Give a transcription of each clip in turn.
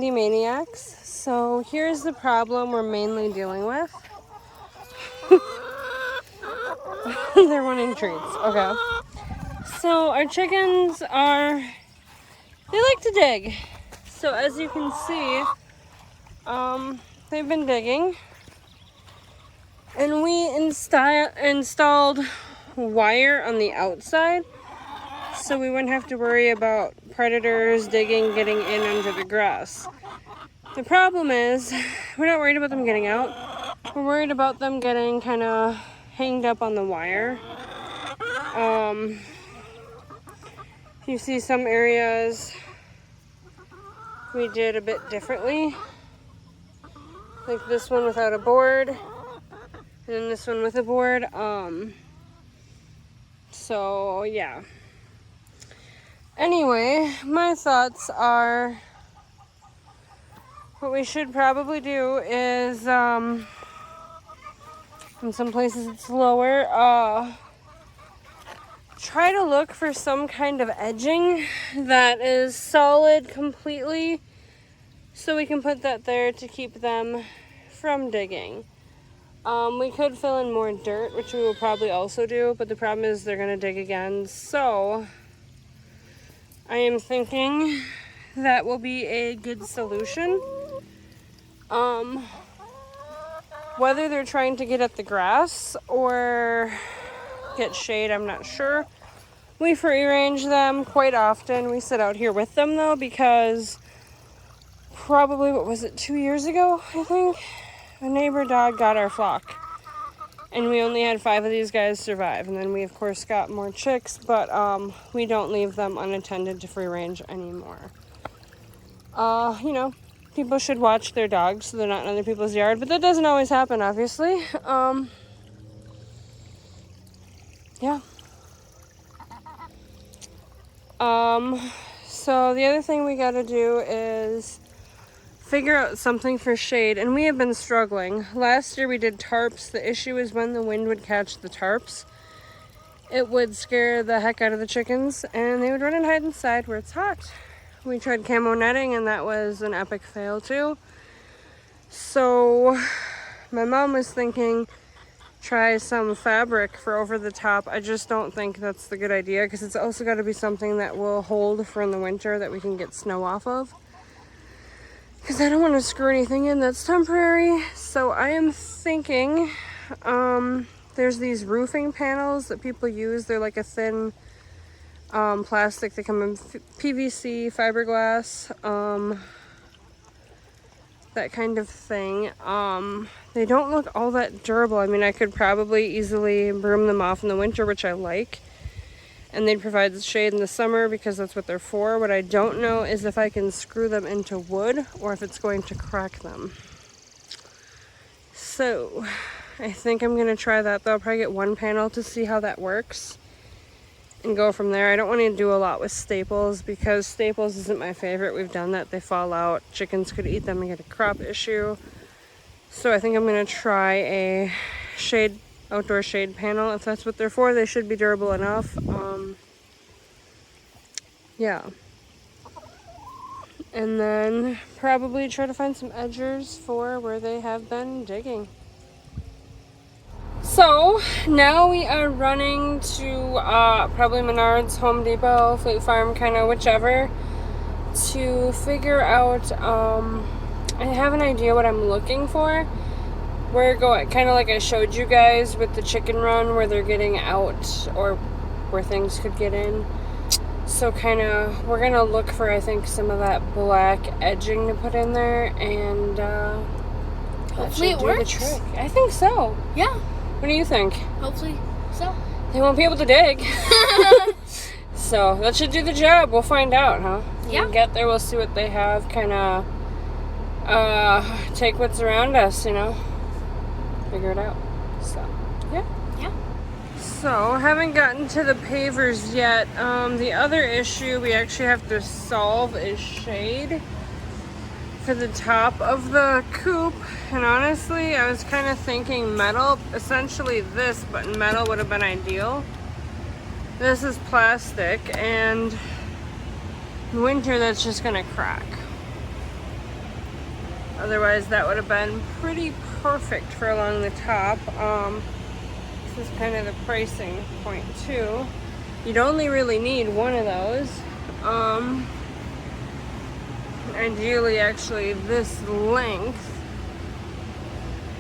Mandi maniacs. So here's the problem we're mainly dealing with. They're wanting treats. Okay. So our chickens they like to dig. So as you can see, they've been digging. And we installed wire on the outside, so we wouldn't have to worry about predators digging, getting in under the grass. The problem is, we're not worried about them getting out. We're worried about them getting kind of hanged up on the wire. You see some areas we did a bit differently. Like this one without a board, and then this one with a board. So yeah. Anyway, my thoughts are what we should probably do is in some places it's lower, try to look for some kind of edging that is solid completely, so we can put that there to keep them from digging. We could fill in more dirt, which we will probably also do, but the problem is they're going to dig again. So I am thinking that will be a good solution. Whether they're trying to get at the grass or get shade, I'm not sure. We free range them quite often. We sit out here with them though, because probably, 2 years ago, I think, a neighbor dog got our flock. And we only had 5 of these guys survive. And then we, of course, got more chicks, but we don't leave them unattended to free range anymore. People should watch their dogs so they're not in other people's yard, but that doesn't always happen, obviously. Yeah. So the other thing we gotta do is figure out something for shade, and we have been struggling. Last year we did tarps. The issue is when the wind would catch the tarps, it would scare the heck out of the chickens, and they would run and hide inside where it's hot. We tried camo netting, and that was an epic fail too. So my mom was thinking try some fabric for over the top. I just don't think that's the good idea, because it's also got to be something that will hold for in the winter that we can get snow off of. Because I don't want to screw anything in that's temporary. So I am thinking, there's these roofing panels that people use. They're like a thin plastic. They come in PVC, fiberglass, that kind of thing. They don't look all that durable. I mean, I could probably easily broom them off in the winter, which I like. And they'd provide the shade in the summer because that's what they're for. What I don't know is if I can screw them into wood or if it's going to crack them. So I think I'm gonna try that though. I'll probably get one panel to see how that works and go from there. I don't want to do a lot with staples because staples isn't my favorite. We've done that. They fall out. Chickens could eat them and get a crop issue. So I think I'm gonna try a outdoor shade panel. If that's what they're for, they should be durable enough. Yeah. And then probably try to find some edgers for where they have been digging. So now we are running to probably Menards, Home Depot, Fleet Farm, kind of whichever, to figure out, I have an idea what I'm looking for. We're going, kind of like I showed you guys with the chicken run where they're getting out or where things could get in. So kind of, we're going to look for, I think, some of that black edging to put in there, and hopefully it works. The trick. I think so. Yeah. What do you think? Hopefully so. They won't be able to dig. So that should do the job. We'll find out, huh? Yeah. When we get there, we'll see what they have. Kind of take what's around us, figure it out. So, yeah. Yeah. So, haven't gotten to the pavers yet. The other issue we actually have to solve is shade for the top of the coop. And honestly, I was kind of thinking metal, essentially this, but metal would have been ideal. This is plastic, and in winter that's just gonna crack. Otherwise, that would have been pretty perfect for along the top. This is kind of the pricing point too. You'd only really need one of those. Ideally, actually, this length.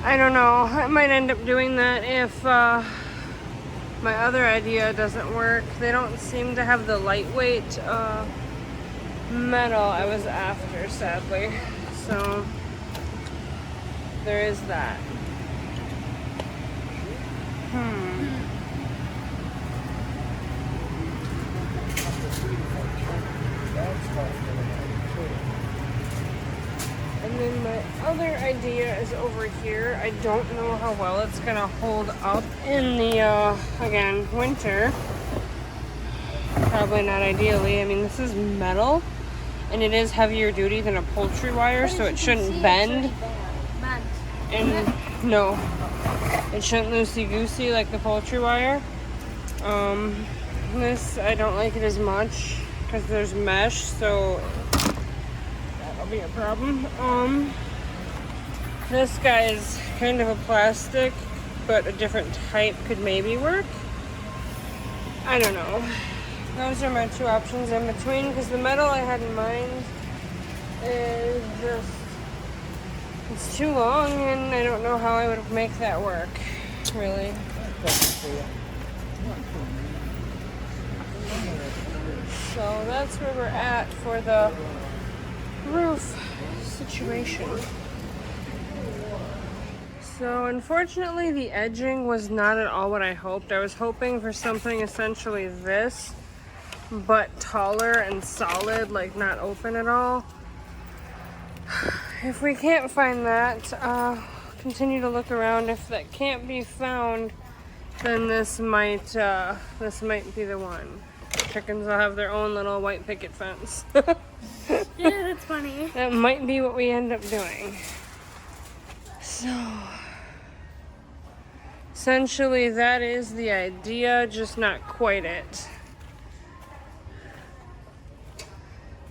I don't know. I might end up doing that if my other idea doesn't work. They don't seem to have the lightweight metal I was after, sadly. So there is that. And then my other idea is over here. I don't know how well it's gonna hold up in the, again, winter. Probably not ideally. I mean, this is metal, and it is heavier duty than a poultry wire, so it shouldn't bend. And no, it shouldn't loosey-goosey like the poultry wire. This, I don't like it as much because there's mesh, so that'll be a problem. This guy is kind of a plastic, but a different type could maybe work. I don't know. Those are my two options in between, because the metal I had in mind is just, it's too long, and I don't know how I would make that work, really. So that's where we're at for the roof situation. So unfortunately, the edging was not at all what I hoped. I was hoping for something essentially this, but taller and solid, like not open at all. If we can't find that, continue to look around. If that can't be found, then this might be the one. Chickens will have their own little white picket fence. Yeah, that's funny. That might be what we end up doing. So, essentially that is the idea, just not quite it.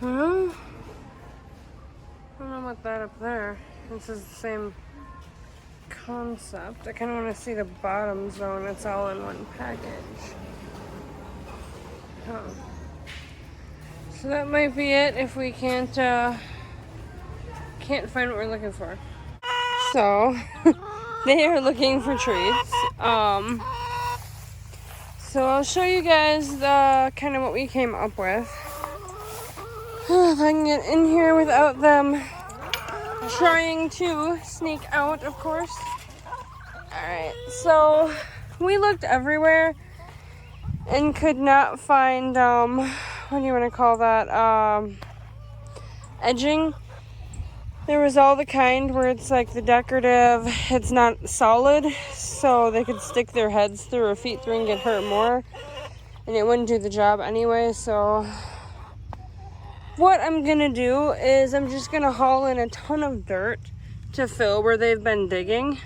Well, I don't know about that up there. This is the same concept. I kind of want to see the bottom zone. It's all in one package. Huh. So that might be it if we can't find what we're looking for. So they are looking for treats. So I'll show you guys the kind of what we came up with. If I can get in here without them trying to sneak out, of course. Alright, so we looked everywhere and could not find, what do you want to call that, edging. There was all the kind where it's like the decorative, it's not solid, so they could stick their heads through or feet through and get hurt more, and it wouldn't do the job anyway. So what I'm gonna do is I'm just gonna haul in a ton of dirt to fill where they've been digging.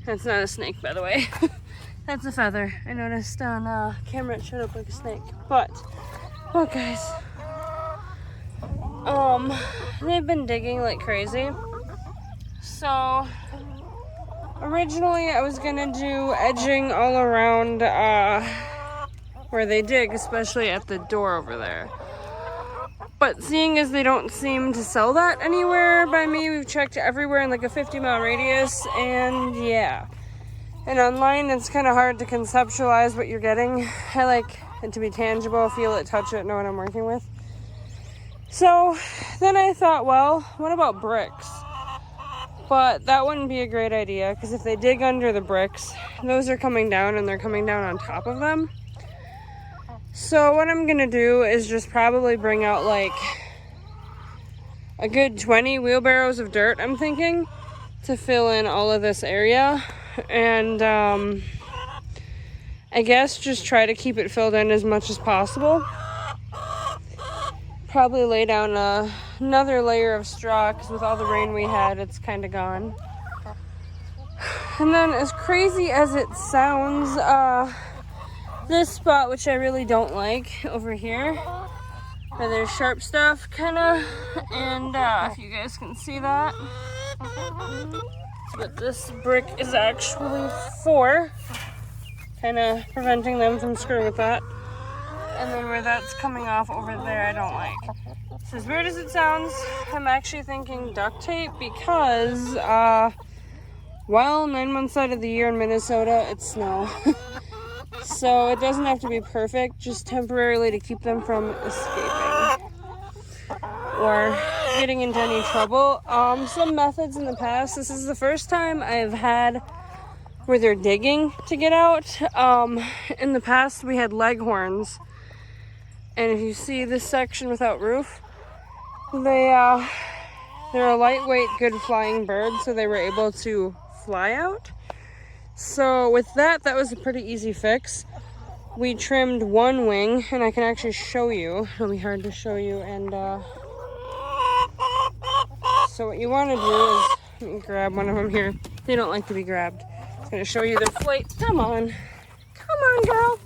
That's not a snake, by the way. That's a feather. I noticed on camera it showed up like a snake. But look, guys. They've been digging like crazy. So originally I was gonna do edging all around where they dig, especially at the door over there. But seeing as they don't seem to sell that anywhere by me, we've checked everywhere in like a 50-mile radius, and yeah. And online, it's kind of hard to conceptualize what you're getting. I like it to be tangible, feel it, touch it, know what I'm working with. So then I thought, well, what about bricks? But that wouldn't be a great idea, because if they dig under the bricks, those are coming down and they're coming down on top of them. So what I'm gonna do is just probably bring out like a good 20 wheelbarrows of dirt, I'm thinking, to fill in all of this area. And I guess just try to keep it filled in as much as possible. Probably lay down another layer of straw, because with all the rain we had, it's kind of gone. And then, as crazy as it sounds, this spot, which I really don't like over here, for their sharp stuff, kind of. And if you guys can see that, but this brick is actually for, kind of preventing them from screwing with that. And then where that's coming off over there, I don't like. So as weird as it sounds, I'm actually thinking duct tape because, well, 9 months out of the year in Minnesota, it's snow. So it doesn't have to be perfect, just temporarily to keep them from escaping or getting into any trouble. Some methods in the past, this is the first time I've had where they're digging to get out. In the past we had leghorns, and if you see this section without roof, they're a lightweight, good flying bird, so they were able to fly out. So with that was a pretty easy fix. We trimmed one wing, and I can actually show you. It'll be hard to show you. And so what you want to do is, let me grab one of them here. They don't like to be grabbed. I'm going to show you their flight. Come on, girl.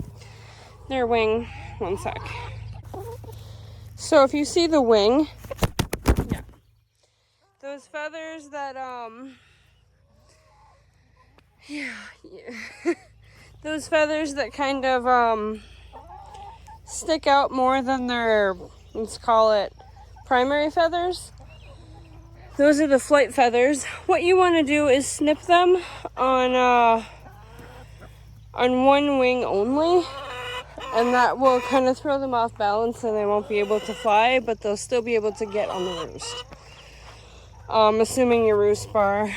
Their wing. One sec. So if you see the wing, yeah, those feathers that those feathers that kind of stick out more than their, let's call it, primary feathers. Those are the flight feathers. What you want to do is snip them on one wing only, and that will kind of throw them off balance and they won't be able to fly, but they'll still be able to get on the roost. Assuming your roost bar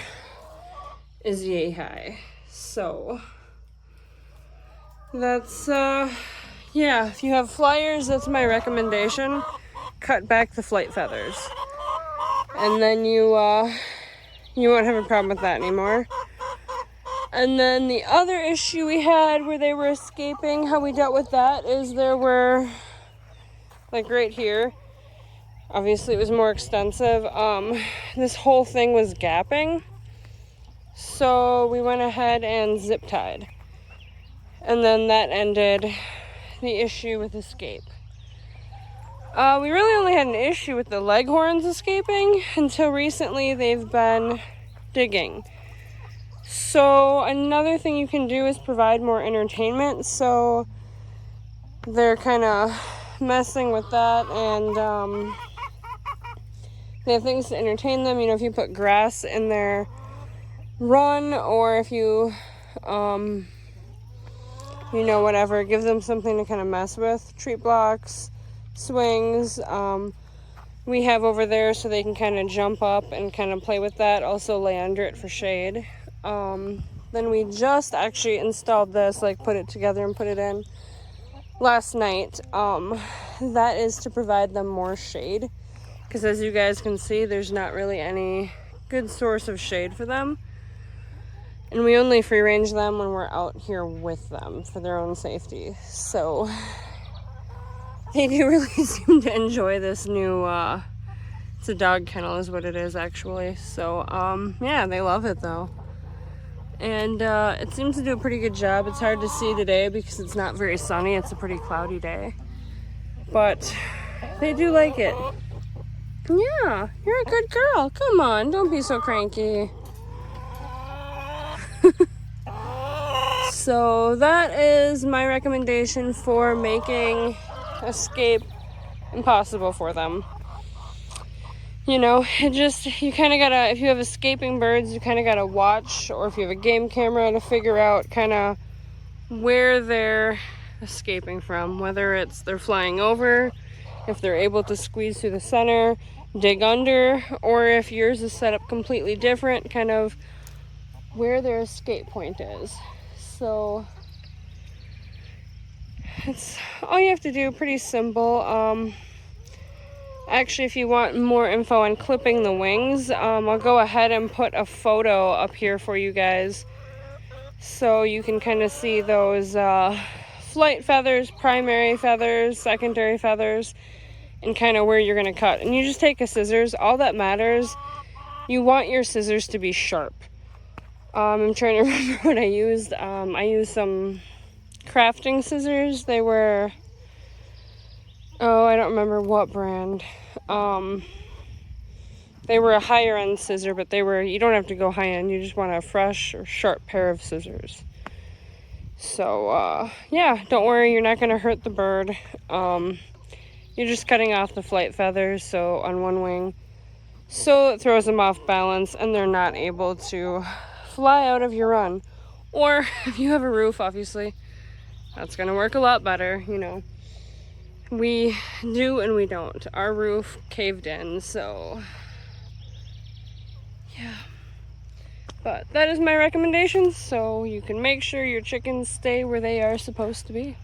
is yay high. So that's yeah, if you have flyers, that's my recommendation. Cut back the flight feathers, and then you won't have a problem with that anymore. And then the other issue we had where they were escaping, how we dealt with that is there were, like right here, obviously it was more extensive, this whole thing was gapping. So we went ahead and zip tied. And then that ended the issue with escape. We really only had an issue with the leghorns escaping until recently they've been digging. So another thing you can do is provide more entertainment. So they're kind of messing with that, and they have things to entertain them. You know, if you put grass in their run, or if you, you know, whatever, give them something to kind of mess with. Treat blocks, swings, we have over there so they can kind of jump up and kind of play with that. Also lay under it for shade. Then we just actually installed this, like put it together and put it in last night. That is to provide them more shade, because as you guys can see, there's not really any good source of shade for them. And we only free range them when we're out here with them for their own safety. So they do really seem to enjoy this new, it's a dog kennel is what it is actually. So yeah, they love it though. And it seems to do a pretty good job. It's hard to see today because it's not very sunny. It's a pretty cloudy day. But they do like it. Yeah, you're a good girl. Come on, don't be so cranky. So that is my recommendation for making escape impossible for them. You know, it just, you kind of gotta, if you have escaping birds, you kind of gotta watch, or if you have a game camera, to figure out kind of where they're escaping from, whether it's they're flying over, if they're able to squeeze through the center, dig under, or if yours is set up completely different, kind of where their escape point is. So it's all you have to do, pretty simple. Actually, if you want more info on clipping the wings, I'll go ahead and put a photo up here for you guys so you can kind of see those flight feathers, primary feathers, secondary feathers, and kind of where you're going to cut. And you just take a scissors. All that matters, you want your scissors to be sharp. I'm trying to remember what I used. I used some crafting scissors. They were Oh, I don't remember what brand. They were a higher end scissor, but you don't have to go high end. You just want a fresh or sharp pair of scissors. So, yeah, don't worry, you're not going to hurt the bird. You're just cutting off the flight feathers, so on one wing. So it throws them off balance and they're not able to fly out of your run. Or if you have a roof, obviously, that's going to work a lot better, you know. We do and we don't. Our roof caved in, so yeah. But that is my recommendation, so you can make sure your chickens stay where they are supposed to be.